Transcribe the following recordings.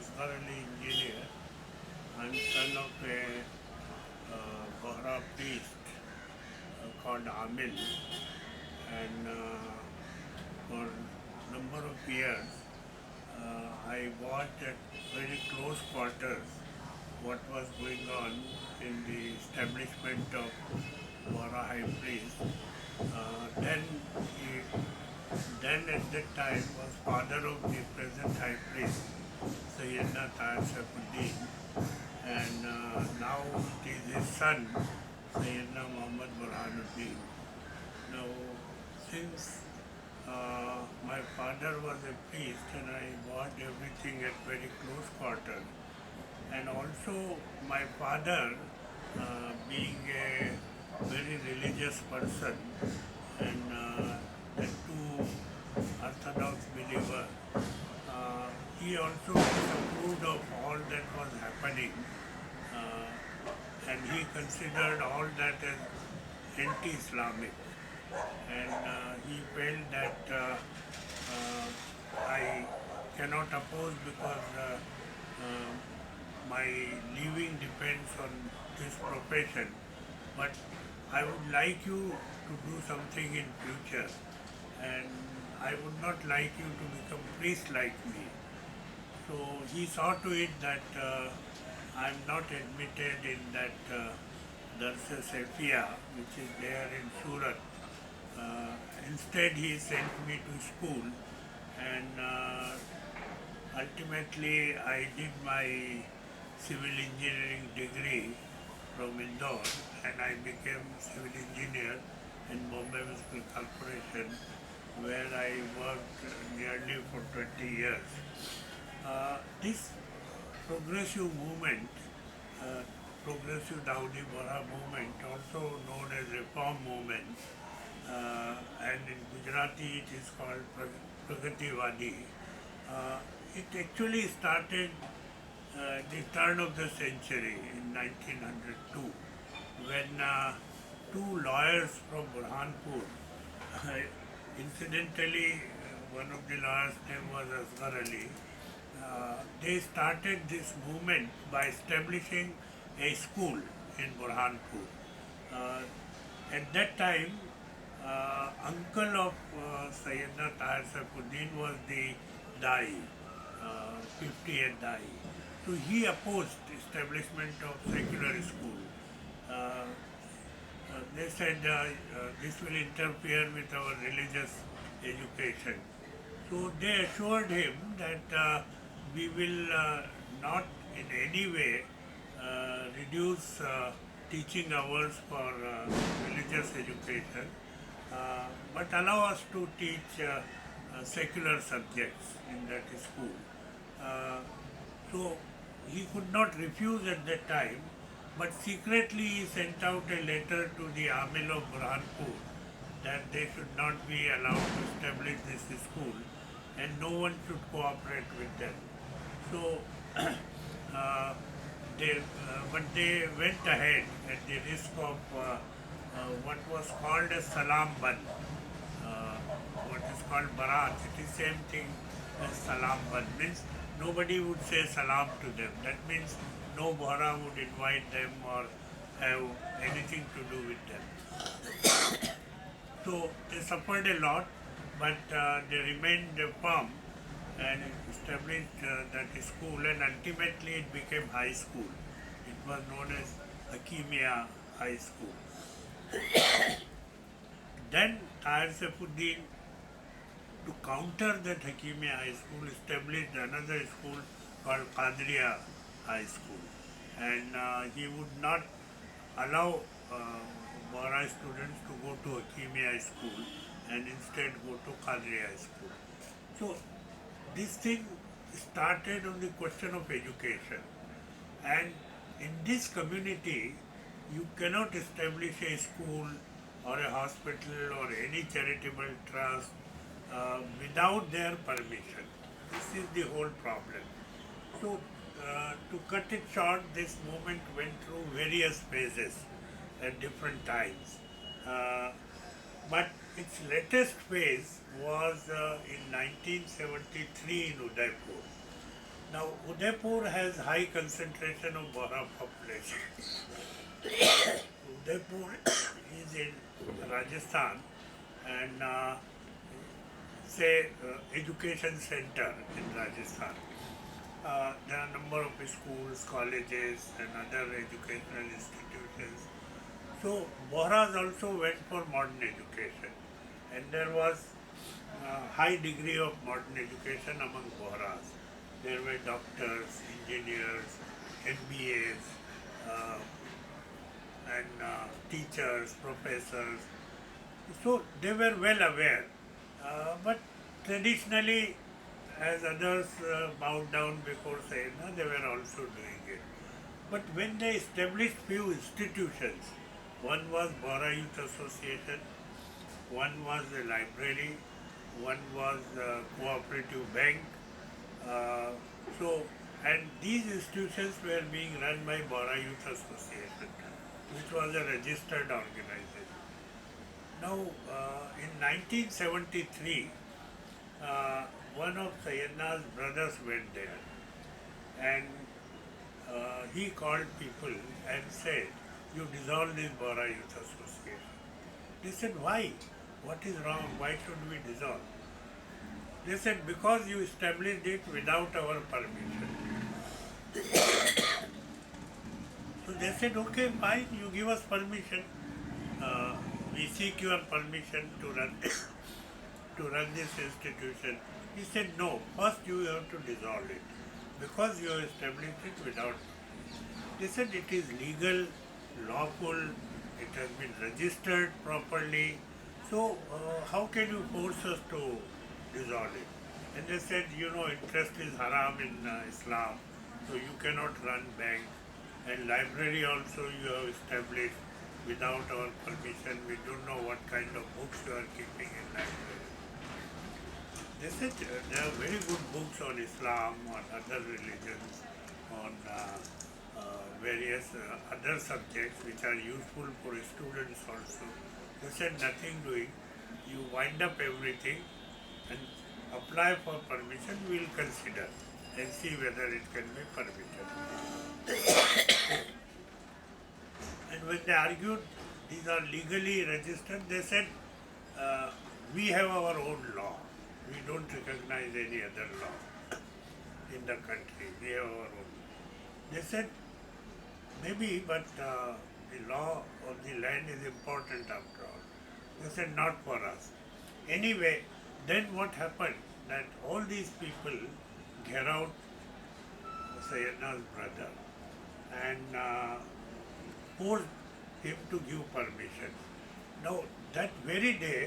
Asgarali engineer. I'm son of a Bohra priest called Amil, and for number of years I watched at very close quarters what was going on in the establishment of Bohra High Priest. Then he, then at that time was father of the present High Priest, Syedna Burhanuddin, and now it is his son, Syedna Burhanuddin. Now, since my father was a priest and I watched everything at very close quarters, and also my father, being a very religious person and a true Orthodox believer, he also disapproved of all that was happening, and he considered all that as anti-Islamic, and he felt that I cannot oppose because uh, my living depends on this profession, but I would like you to do something in future, and I would not like you to become priest like me. So he saw to it that I am not admitted in that Darsa Safia, which is there in Surat. Uh, Instead, he sent me to school, and ultimately I did my civil engineering degree from Indore, and I became civil engineer in Bombay Municipal Corporation, where I worked nearly for 20 years. This progressive movement, uh, progressive Dawoodi Bohra movement, also known as reform movement, and in Gujarati it is called Pragativadi. It actually started the turn of the century in 1902 when two lawyers from Burhanpur, incidentally, one of the lawyers' name was Asgarali, they started this movement by establishing a school in Burhanpur. Uh, at that time, uncle of Syedna Tahir Saifuddin was the Dai, 50th Dai. So he opposed establishment of secular school. Uh, they said this will interfere with our religious education. So they assured him that we will not in any way reduce teaching hours for religious education, but allow us to teach secular subjects in that school. Uh, so he could not refuse at that time, but secretly he sent out a letter to the Amil of Burhanpur that they should not be allowed to establish this school and no one should cooperate with them. So, uh, but they went ahead at the risk of what was called a salam ban, uh, what is called barat. It is same thing as salam ban. Means nobody would say salam to them. That means no Bohra would invite them or have anything to do with them. So they suffered a lot, but they remained firm and established that school, and ultimately it became high school. It was known as Hakimia High School. Then Tahir Saifuddin, to counter that Hakimia High School, established another school called Qadriya High School, and he would not allow Bohra students to go to Hakimia School and instead go to Qadriya School. So this thing started on the question of education, and in this community you cannot establish a school or a hospital or any charitable trust without their permission. This is the whole problem. So to cut it short, this movement went through various phases at different times. Uh, but its latest phase was in 1973 in Udaipur. Now, Udaipur has high concentration of Bohra population. Udaipur is in Rajasthan and education center in Rajasthan. There are a number of schools, colleges and other educational institutions. So Bohras also went for modern education and there was high degree of modern education among Bohras. There were doctors, engineers, MBAs, uh, and teachers, professors. So they were well aware. But traditionally, as others bowed down before Syedna, they were also doing it. But when they established few institutions, one was Bohra Youth Association, one was a library, one was a cooperative bank. Uh, so, and these institutions were being run by Bohra Youth Association, which was a registered organization. Now, in 1973, one of Syedna's brothers went there and he called people and said, "You dissolve this Bohra Youth Association." They said, "Why? What is wrong? Why should we dissolve?" They said, "Because you established it without our permission." So they said, "Okay, fine, you give us permission. We seek your permission to run to run this institution." He said, "No, first you have to dissolve it because you have established it without." They said, "It is legal, lawful, it has been registered properly. So how can you force us to dissolve it?" And they said, "Interest is haram in Islam, so you cannot run bank. And library also you have established without our permission. We don't know what kind of books you are keeping in library." They said there are very good books on Islam, on other religions, on various other subjects which are useful for students also. They said, "Nothing doing. You wind up everything and apply for permission. We will consider and see whether it can be permitted." And when they argued, these are legally registered, they said, "We have our own law. We don't recognize any other law in the country. We have our own." They said, "Maybe, but the law of the land is important after all." They said, "Not for us." Anyway, then what happened? That all these people get out Syedna's brother and forced him to give permission. Now, that very day,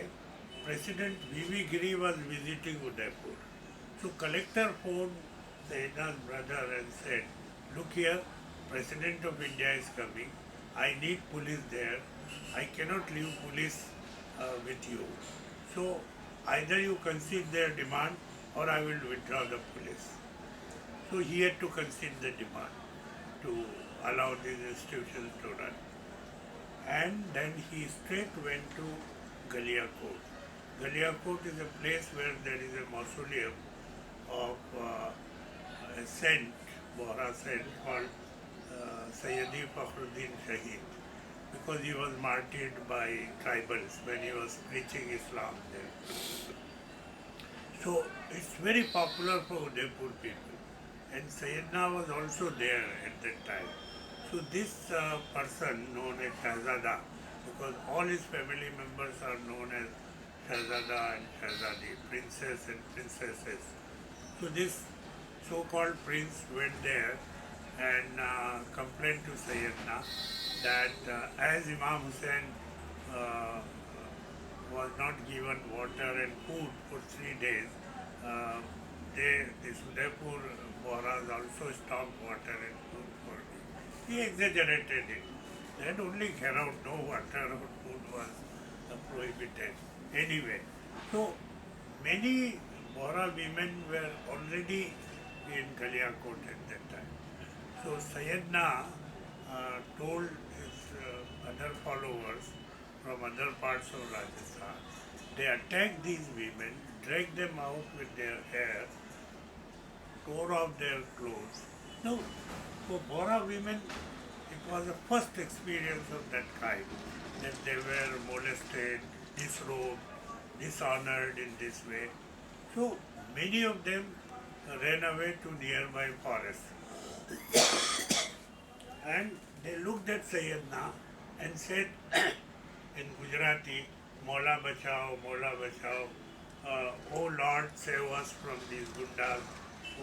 President V.V. Giri was visiting Udaipur. So, collector phoned Syedna's brother and said, "Look here, President of India is coming. I need police there. I cannot leave police with you. So, either you concede their demand or I will withdraw the police." So, he had to concede the demand to allow these institutions to run. And then he straight went to Galia Court. Galia Court is a place where there is a mausoleum of a saint, Bohra saint, called Syedna Burhanuddin Shaheed, because he was martyred by tribals when he was preaching Islam there. So it's very popular for Udaipur people. And Syedna was also there at that time. So this person known as Shahzada, because all his family members are known as Shahzada and Shahzadi, princess and princesses. So this so-called prince went there and complained to Syedna that as Imam Hussain was not given water and food for 3 days, this Udaipur Bohras also stopped water and food for me. He exaggerated it. That only Gherao, no water or food was prohibited. Anyway, so many Bohra women were already in Kaliakot at that time. So Syedna told his other followers from other parts of Rajasthan, they attacked these women, dragged them out with their hair, tore off their clothes. Now, for Bora women, it was the first experience of that kind, that they were molested, disrobed, dishonored in this way. So many of them ran away to nearby forests. And they looked at Syedna and said in Gujarati, Mola Bachao, oh Lord, save us from these gundas,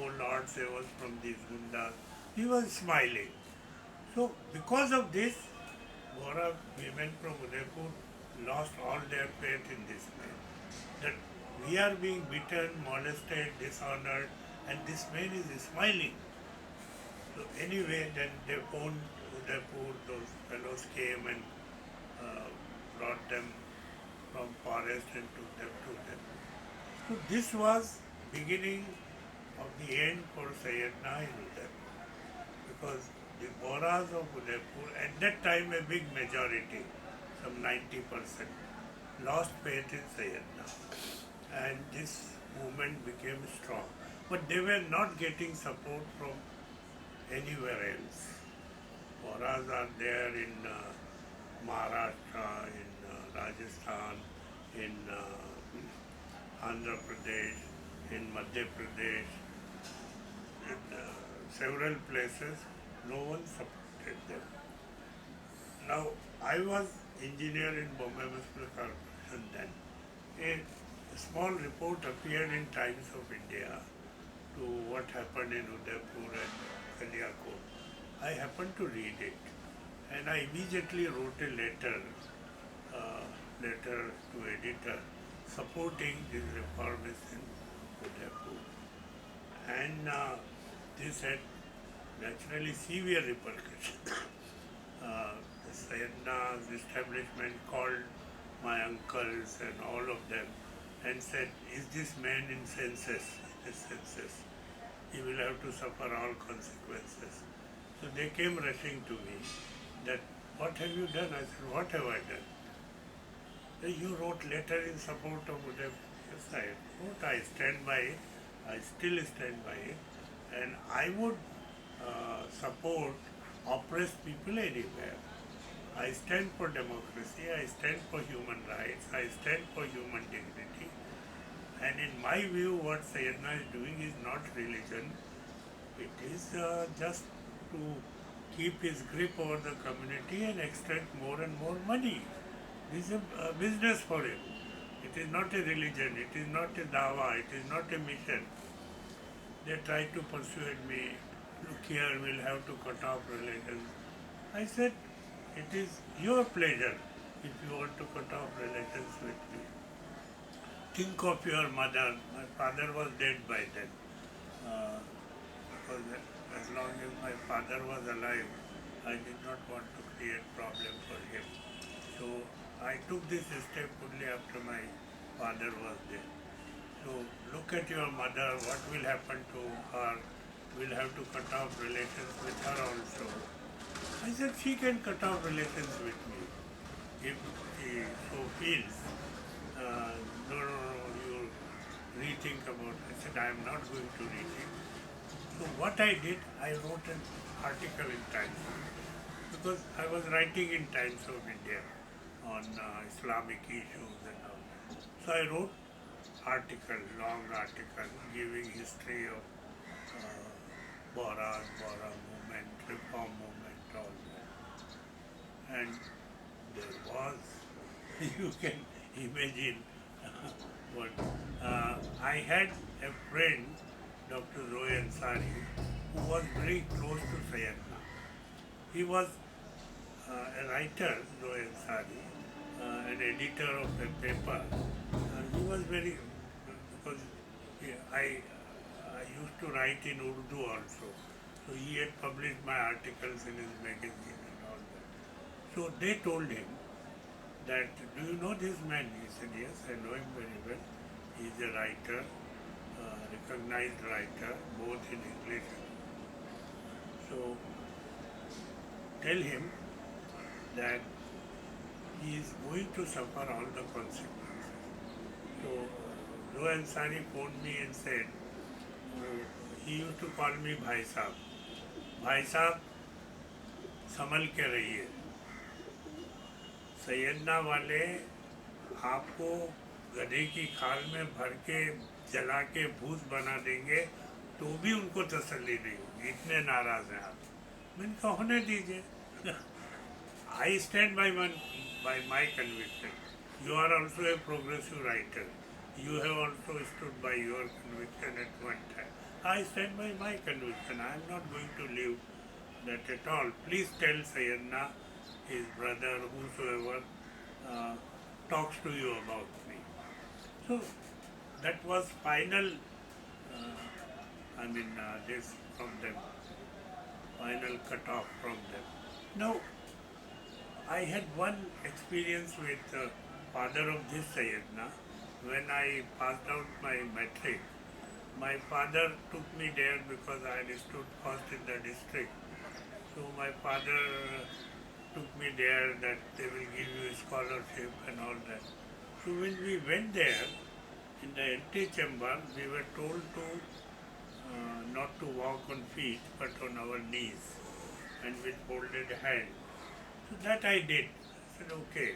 oh Lord, save us from these gundas. He was smiling. So because of this, Bora women from Udaipur lost all their faith in this man. That we are being beaten, molested, dishonored, and this man is smiling. So anyway, then they phoned Udaipur, those fellows came and brought them from forest and took them to them. So this was beginning of the end for Syedna in Udaipur. Because the Boras of Udaipur, at that time a big majority, some 90%, lost faith in Syedna. And this movement became strong. But they were not getting support from anywhere else. Boras are there in Maharashtra, in Rajasthan, in Andhra Pradesh, in Madhya Pradesh, in several places. No one supported them. Now, I was engineer in Bombay Municipal Corporation then. A small report appeared in Times of India to what happened in Udaipur and Kaliakot. I happened to read it, and I immediately wrote a letter to editor supporting this reformist in Udaipur. And this had naturally severe repercussions. The Syedna's establishment called my uncles and all of them and said, is this man in senses? In his senses. He will have to suffer all consequences. So they came rushing to me that, what have you done? I said, what have I done? You wrote letter in support of Udaipur. Yes, I wrote. I stand by it. I still stand by it. And I would support oppressed people anywhere. I stand for democracy. I stand for human rights. I stand for human dignity. And in my view, what Syedna is doing is not religion. It is just to keep his grip over the community and extract more and more money. This is a business for him. It is not a religion. It is not a dawa. It is not a mission. They tried to persuade me, look here, we'll have to cut off relations. I said, it is your pleasure if you want to cut off relations with me. Think of your mother. My father was dead by then. Because as long as my father was alive, I did not want to create problem for him. So I took this step only after my father was dead. So look at your mother, what will happen to her? We'll have to cut off relations with her also. I said, she can cut off relations with me if she so feels. No, you rethink about it. I said, I am not going to rethink. So what I did, I wrote an article in Times, because I was writing in Times of India on Islamic issues and all that. So I wrote long article, giving history of Bora movement, reform movement, all that. And there was, you can imagine what, I had a friend, Dr. Zoe Ansari, who was very close to Syedna. He was a writer, Zoe Ansari, an editor of a paper. He was very, because I used to write in Urdu also. So he had published my articles in his magazine and all that. So they told him that, do you know this man? He said, yes, I know him very well. He is a writer, recognized writer, both in English. So tell him that he is going to suffer all the consequences. So Zoe Ansari phoned me and said, He used to call me Bhai Sahab. भाई साहब संभल के रहिए, सैयदना वाले आपको गधे की खाल में भर के जला के भूस बना देंगे तो भी उनको तसल्ली नहीं होगी, इतने नाराज हैं आप। मैंने कहा होने दीजिए। I stand by my conviction. You are also a progressive writer. You have also stood by your conviction at one time. I stand by my conviction. I am not going to leave that at all. Please tell Syedna, his brother, whosoever talks to you about me. So that was final, this from them, final cut off from them. Now, I had one experience with father of this Syedna. When I passed out my matric, my father took me there because I had stood first in the district. So my father took me there that they will give you a scholarship and all that. So when we went there, in the antechamber, we were told to not to walk on feet but on our knees and with folded hands. So that I did. I said, okay,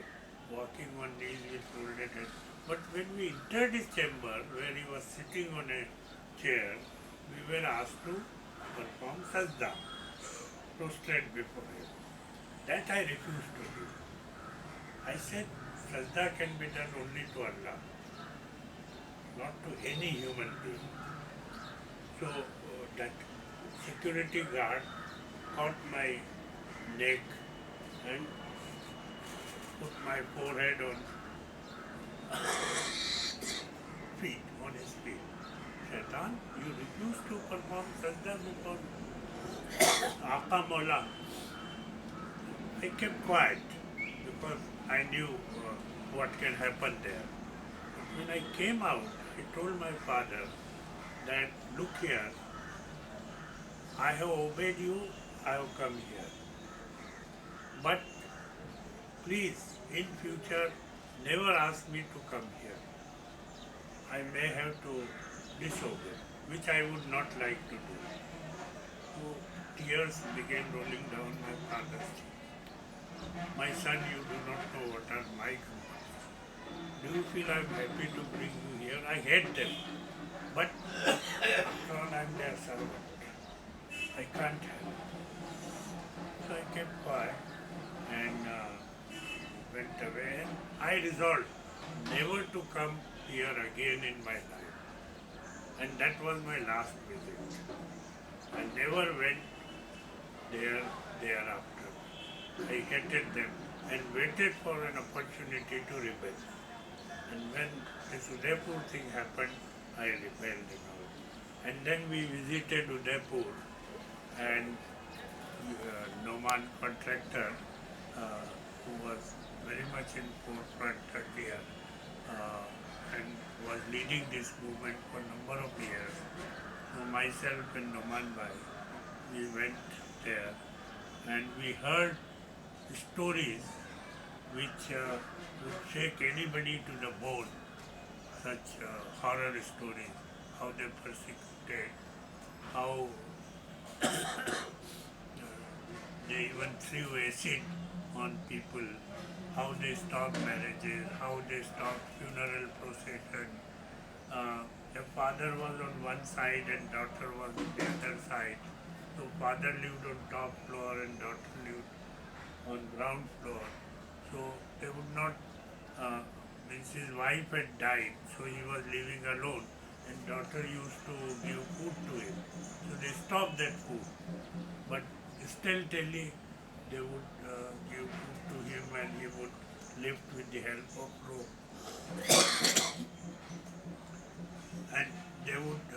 walking on knees with folded hands. But when we entered his chamber, where he was sitting on a chair, we were asked to perform sajda, prostrate before him. That I refused to do. I said, sajda can be done only to Allah, not to any human being. So that security guard caught my neck and put my forehead on his feet. Shaitan, you refuse to perform sajda before Aqa Mola. I kept quiet because I knew what can happen there. But when I came out, I told my father that, look here, I have obeyed you, I have come here. But please, in future, never ask me to come here. I may have to disobey, which I would not like to do. So tears began rolling down my father's cheek. My son, you do not know what are my commands. Do you feel I am happy to bring you here? I hate them. But after all, I am their servant. I can't help it. So I kept quiet and went away. And I resolved never to come here again in my life. And that was my last visit. I never went there thereafter. I hated them and waited for an opportunity to rebel. And when the Udaipur thing happened, I rebelled and all. And then we visited Udaipur and Noman contractor, who was very much in forefront here and was leading this movement for a number of years. So myself and Noman Bhai, we went there and we heard stories which would shake anybody to the bone, such horror stories, how they persecuted, how they even threw acid on people, how they stopped marriages, how they stopped funeral procession. The father was on one side and daughter was on the other side. So father lived on top floor and daughter lived on ground floor. So they would not, means his wife had died, so he was living alone and daughter used to give food to him. So they stopped that food. But stealthily they would give food to him and he would lift with the help of rope. And they would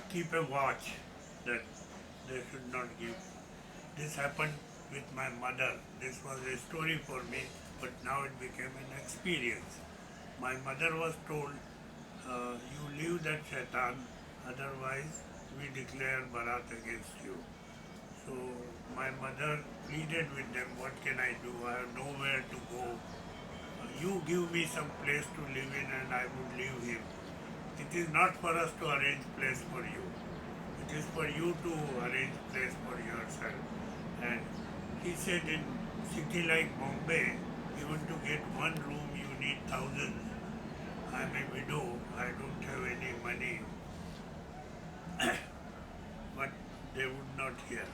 keep a watch that they should not give. This happened with my mother. This was a story for me, but now it became an experience. My mother was told, you leave that shaitan, otherwise we declare barat against you. So my mother pleaded with them, what can I do? I have nowhere to go. You give me some place to live in and I would leave him. It is not for us to arrange place for you. It it is for you to arrange place for yourself. And he said in city like Bombay, even to get one room you need thousands. I am a widow, I don't have any money, but they would not hear.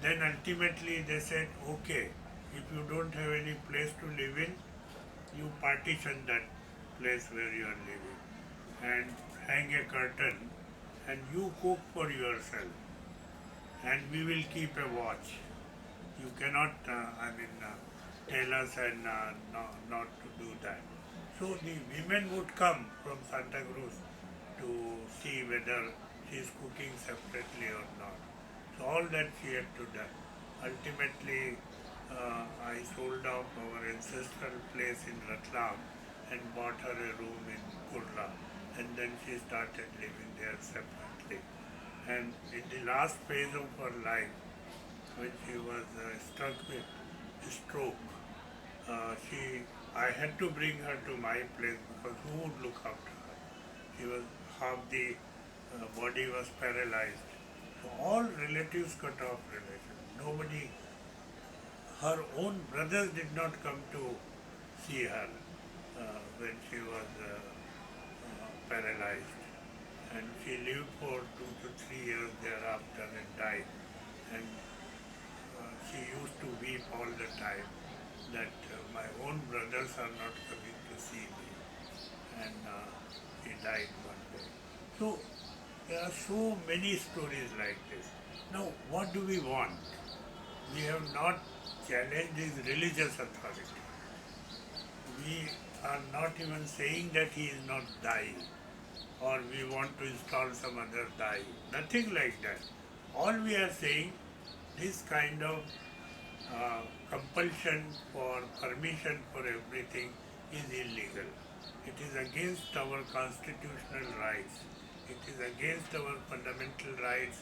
Then ultimately they said, okay, if you don't have any place to live in, you partition that place where you are living and hang a curtain and you cook for yourself and we will keep a watch. You cannot, tell us and not to do that. So the women would come from Santa Cruz to see whether she is cooking separately or not. So all that she had to do. Ultimately, I sold off our ancestral place in Ratlam and bought her a room in Kurla, and then she started living there separately. And in the last phase of her life, when she was struck with stroke, I had to bring her to my place because who would look after her? She was half the body was paralyzed. So all relatives cut off relation. Nobody, her own brothers did not come to see her when she was paralyzed. And she lived for 2 to 3 years thereafter and died. And she used to weep all the time that my own brothers are not coming to see me. And she died one day. So there are so many stories like this. Now, what do we want? We have not challenged his religious authority. We are not even saying that he is not dying or we want to install some other dying. Nothing like that. All we are saying, this kind of compulsion for permission for everything is illegal. It is against our constitutional rights. It is against our fundamental rights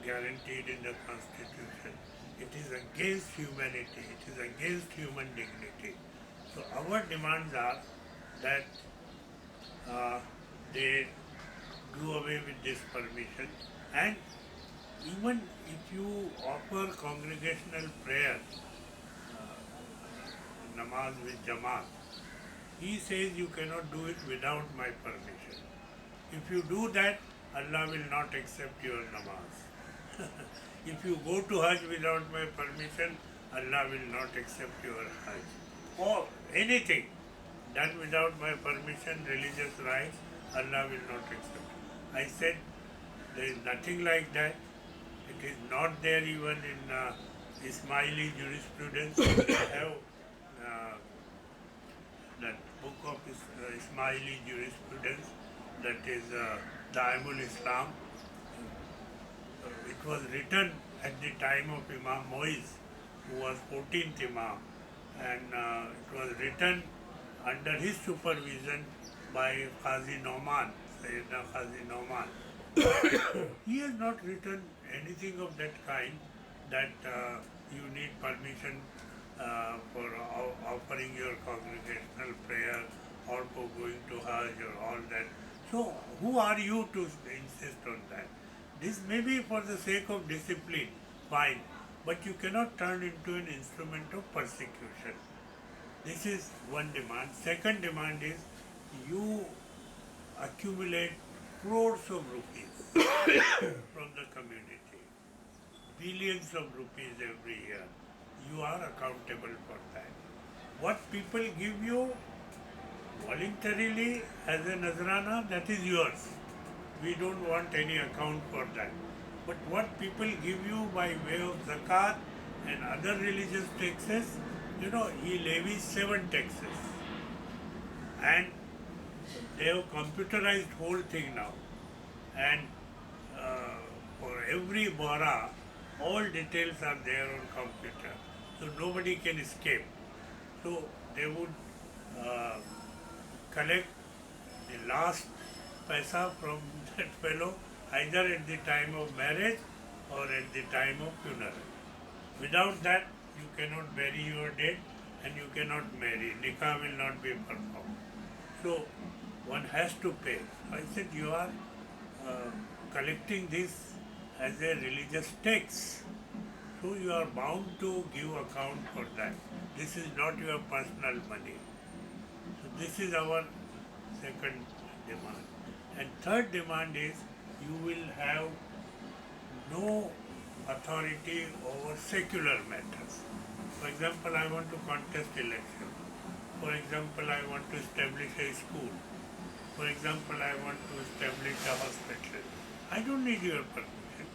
guaranteed in the Constitution. It is against humanity. It is against human dignity. So our demands are that they do away with this permission, and even if you offer congregational prayer, namaz with Jamaat, he says you cannot do it without my permission. If you do that, Allah will not accept your namaz. If you go to Hajj without my permission, Allah will not accept your Hajj. Or anything done without my permission, religious rights, Allah will not accept. I said there is nothing like that. It is not there even in Ismaili jurisprudence. We have that book of Ismaili jurisprudence, that is Daimul Islam. It was written at the time of Imam Moiz, who was 14th Imam, and it was written under his supervision by Qazi Noman, Syedna Qazi Noman. He has not written anything of that kind that you need permission for offering your congregational prayer or for going to Hajj or all that. So who are you to insist on that? This may be for the sake of discipline, fine, but you cannot turn into an instrument of persecution. This is one demand. Second demand is you accumulate crores of rupees from the community, billions of rupees every year. You are accountable for that. What people give you voluntarily as a Nazrana, that is yours. We don't want any account for that. But what people give you by way of zakat and other religious taxes, he levies 7 taxes. And they have computerized whole thing now. And for every bara, all details are there on computer. So nobody can escape. So they would collect the last paisa from that fellow either at the time of marriage or at the time of funeral. Without that, you cannot bury your dead and you cannot marry. Nikah will not be performed. So one has to pay. I said, you are collecting this as a religious text. So you are bound to give account for that. This is not your personal money. So this is our second demand. And third demand is you will have no authority over secular matters. For example, I want to contest election. For example, I want to establish a school. For example, I want to establish a hospital. I don't need your permission.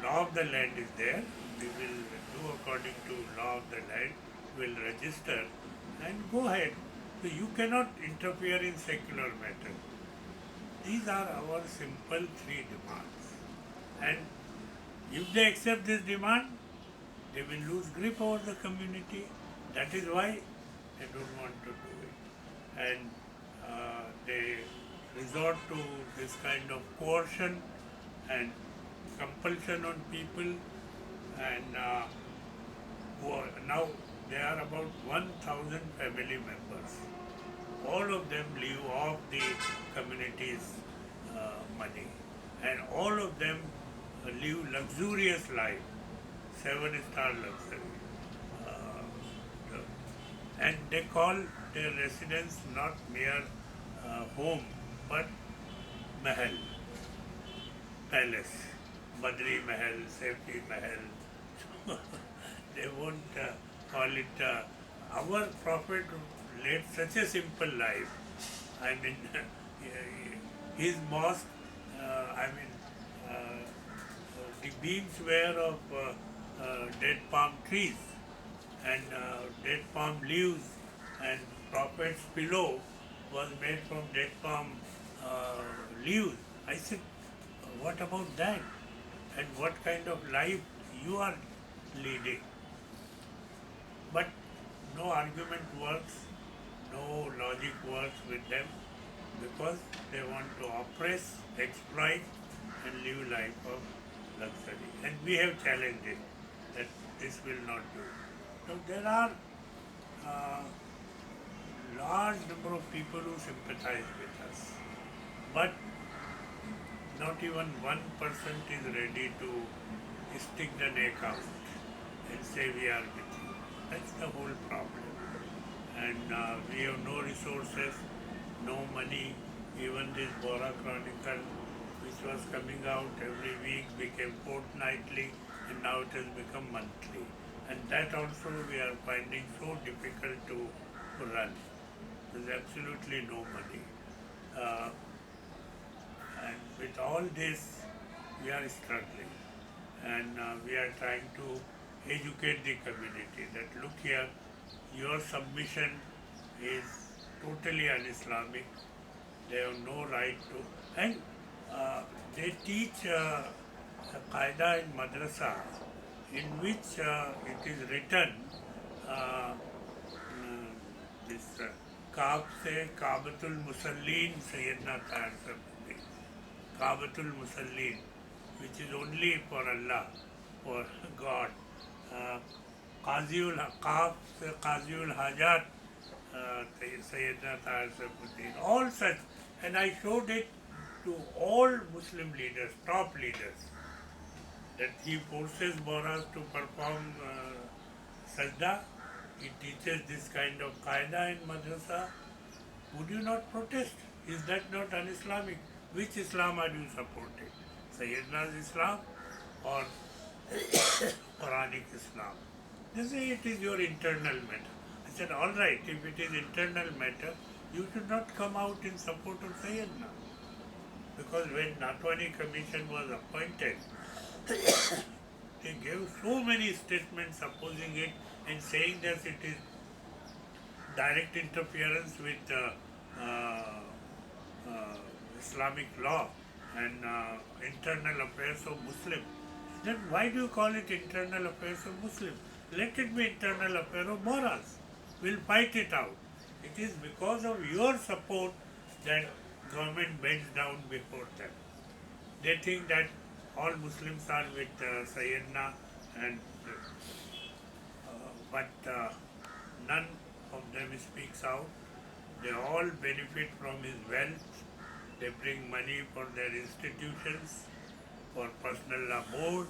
Law of the land is there. We will do according to law of the land. We will register and go ahead. So you cannot interfere in secular matters. These are our simple three demands. And if they accept this demand, they will lose grip over the community. That is why they don't want to do it. And they resort to this kind of coercion and compulsion on people. And now there are about 1,000 family members. All of them live off the community's money. And all of them live luxurious life, 7-star luxury. And they call their residence not mere home, but mahal, palace, Badri Mahal, Safety Mahal. They won't call it. Our Prophet led such a simple life. I mean, his mosque, the beams were of dead palm trees and dead palm leaves, and Prophet's pillow was made from dead palm leaves. I said, what about that? And what kind of life you are leading? But no argument works, no logic works with them, because they want to oppress, exploit, and live life of luxury. And we have challenged it, that this will not do. So there are large number of people who sympathize with us, but not even 1% is ready to stick the neck out and say we are with you. That's the whole problem. And we have no resources, no money. Even this Bora Chronicle, which was coming out every week, became fortnightly, and now it has become monthly. And that also we are finding so difficult to run. There's absolutely no money. And with all this, we are struggling. And we are trying to educate the community that look here, your submission is totally un-Islamic. They have no right to. And they teach a qaida in madrasa in which it is written this Kaab se Kaabatul Musallin Syedna Burhanuddin. Kaabatul Musallin, which is only for Allah, for God. Qaziul Hajat, Syedna Burhanuddin, all such. And I showed it to all Muslim leaders, top leaders, that he forces Boras to perform sajda. He teaches this kind of qaida in madrasa. Would you not protest? Is that not un-Islamic? Which Islam are you supporting? Syedna's Islam or Quranic Islam? They say it is your internal matter. I said, all right, if it is internal matter, you should not come out in support of Syedna. Because when Natwani Commission was appointed, they gave so many statements opposing it and saying that it is direct interference with Islamic law and internal affairs of Muslims. Then why do you call it internal affairs of Muslims? Let it be internal affair of Boras. We'll fight it out. It is because of your support that government bends down before them. They think that all Muslims are with Syedna, and but none of them speaks out. They all benefit from his wealth, They bring money for their institutions, for personal law board,